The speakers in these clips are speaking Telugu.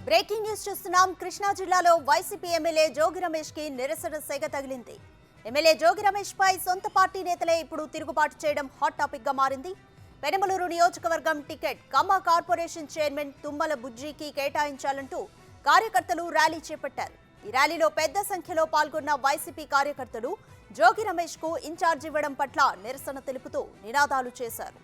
బ్రేకింగ్ న్యూస్ చూస్తున్నాం. కృష్ణా జిల్లాలో వైసీపీ ఎమ్మెల్యే జోగి రమేష్ కి నిరసన సెగ తగిలింది. ఎమ్మెల్యే జోగి రమేష్ పై సొంత పార్టీ నేతలే ఇప్పుడు తిరుగుబాటు చేయడం హాట్ టాపిక్ గా మారింది. పెనమలూరు నియోజకవర్గం టికెట్ కమ్మ కార్పొరేషన్ చైర్మన్ తుమ్మల బుజ్జికి కేటాయించాలంటూ కార్యకర్తలు ర్యాలీ చేపట్టారు. ఈ ర్యాలీలో పెద్ద సంఖ్యలో పాల్గొన్న వైసీపీ కార్యకర్తలు జోగి రమేష్ కు ఇన్ఛార్జ్ ఇవ్వడం పట్ల నిరసన తెలుపుతూ నినాదాలు చేశారు.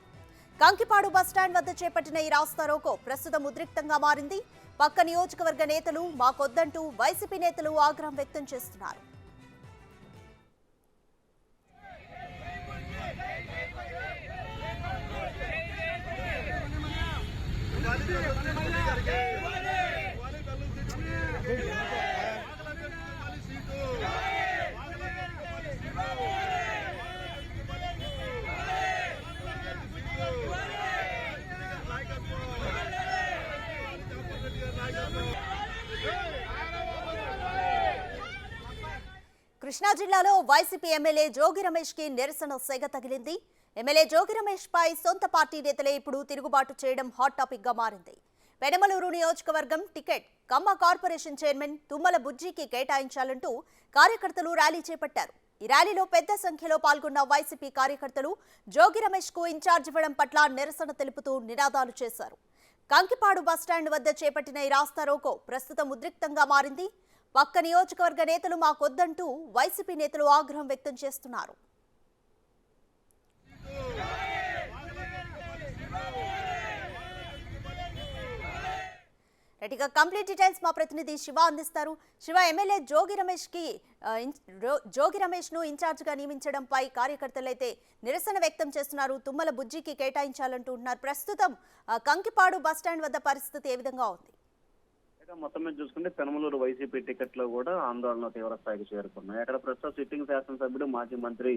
కంకిపాడు బస్టాండ్ వద్ద చేపట్టిన ఈ రాస్తారోకో ప్రస్తుతం ఉద్రిక్తంగా మారింది. పక్క నియోజకవర్గ నేతలు మాకొద్దంటూ వైసీపీ నేతలు ఆగ్రహం వ్యక్తం చేస్తున్నారు. కృష్ణా జిల్లాలో వైసీపీ ఎమ్మెల్యే జోగి రమేష్ కి నిరసన సెగ తగిలింది. ఎమ్మెల్యే జోగి రమేష్ పై సొంత పార్టీ నేతలే ఇప్పుడు తిరుగుబాటు చేయడం హాట్ టాపిక్ గా మారింది. పెనమలూరు నియోజకవర్గం టికెట్ కమ్మ కార్పొరేషన్ చైర్మన్ తుమ్మల బుజ్జికి కేటాయించాలంటూ కార్యకర్తలు ర్యాలీ చేపట్టారు. ఈ ర్యాలీలో పెద్ద సంఖ్యలో పాల్గొన్న వైసీపీ కార్యకర్తలు జోగి రమేష్ కు ఇన్ఛార్జ్ ఇవ్వడం పట్ల నిరసన తెలుపుతూ నినాదాలు చేశారు. కంకిపాడు బస్టాండ్ వద్ద చేపట్టిన ఈ రాస్తారోకో ప్రస్తుతం ఉద్రిక్తంగా మారింది. పక్క నియోజకవర్గ నేతలు మాకొద్దంటూ వైసీపీ నేతలు ఆగ్రహం వ్యక్తం చేస్తున్నారు. కంప్లీట్ డీటెయిల్స్ మా ప్రతినిధి శివ అందిస్తారు. శివ, ఎమ్మెల్యే జోగి రమేష్ ను ఇన్ఛార్జ్ గా నియమించడంపై కార్యకర్తలు అయితే నిరసన వ్యక్తం చేస్తున్నారు. తుమ్మల బుజ్జికి కేటాయించాలంటూ ఉంటున్నారు. ప్రస్తుతం కంకిపాడు బస్టాండ్ వద్ద పరిస్థితి ఏ విధంగా ఉంది? మొత్తం మీద చూసుకుంటే పెనమలూరు వైసీపీ టికెట్ లో కూడా ఆందోళన తీవ్ర స్థాయికి చేరుకున్నాయి. అక్కడ ప్రస్తుతం సిట్టింగ్ శాసనసభ్యుడు మాజీ మంత్రి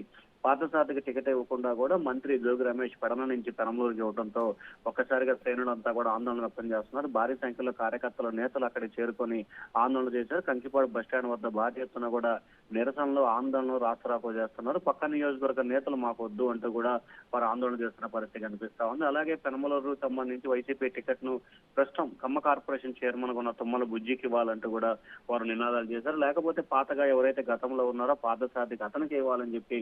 పార్థసారథికి టికెట్ ఇవ్వకుండా కూడా మంత్రి జోగి రమేష్ పెడన నుంచి పెనమలూరుకి ఇవ్వడంతో ఒక్కసారిగా శ్రేణులంతా కూడా ఆందోళన వ్యక్తం చేస్తున్నారు. భారీ సంఖ్యలో కార్యకర్తలు నేతలు అక్కడికి చేరుకొని ఆందోళన చేశారు. కంకిపాడు బస్టాండ్ వద్ద భారీ ఎత్తున కూడా నిరసనలు ఆందోళనలు రాస్తారోకో చేస్తున్నారు. పక్క నియోజకవర్గ నేతలు మాకు వద్దు అంటూ కూడా వారు ఆందోళన చేస్తున్న పరిస్థితి కనిపిస్తా ఉంది. అలాగే పెనమలూరు సంబంధించి వైసీపీ టికెట్ ను ప్రస్తుతం కమ్మ కార్పొరేషన్ చైర్మన్ గా ఉన్న తుమ్మల బుజ్జికి ఇవ్వాలంటూ కూడా వారు నినాదాలు చేశారు. లేకపోతే పాతగా ఎవరైతే గతంలో ఉన్నారో పార్థసారథికి అతనికి ఇవ్వాలని చెప్పి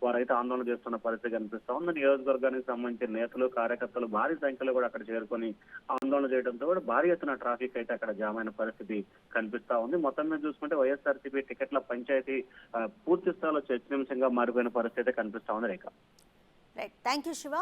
వారైతే ఆందోళన చేస్తున్న పరిస్థితి కనిపిస్తా ఉంది. నియోజకవర్గానికి సంబంధించిన నేతలు కార్యకర్తలు భారీ సంఖ్యలో కూడా అక్కడ చేరుకొని ఆందోళన చేయడంతో కూడా భారీ ఎత్తున ట్రాఫిక్ అయితే అక్కడ జామ్ అయిన పరిస్థితి కనిపిస్తా ఉంది. మొత్తం మీద చూసుకుంటే వైఎస్ఆర్సీపీ టికెట్ల పంచాయతీ పూర్తి స్థాయిలో చర్చనీయాంశంగా మారిపోయిన పరిస్థితి కనిపిస్తా ఉంది. రేఖ, థ్యాంక్ యూ శివ.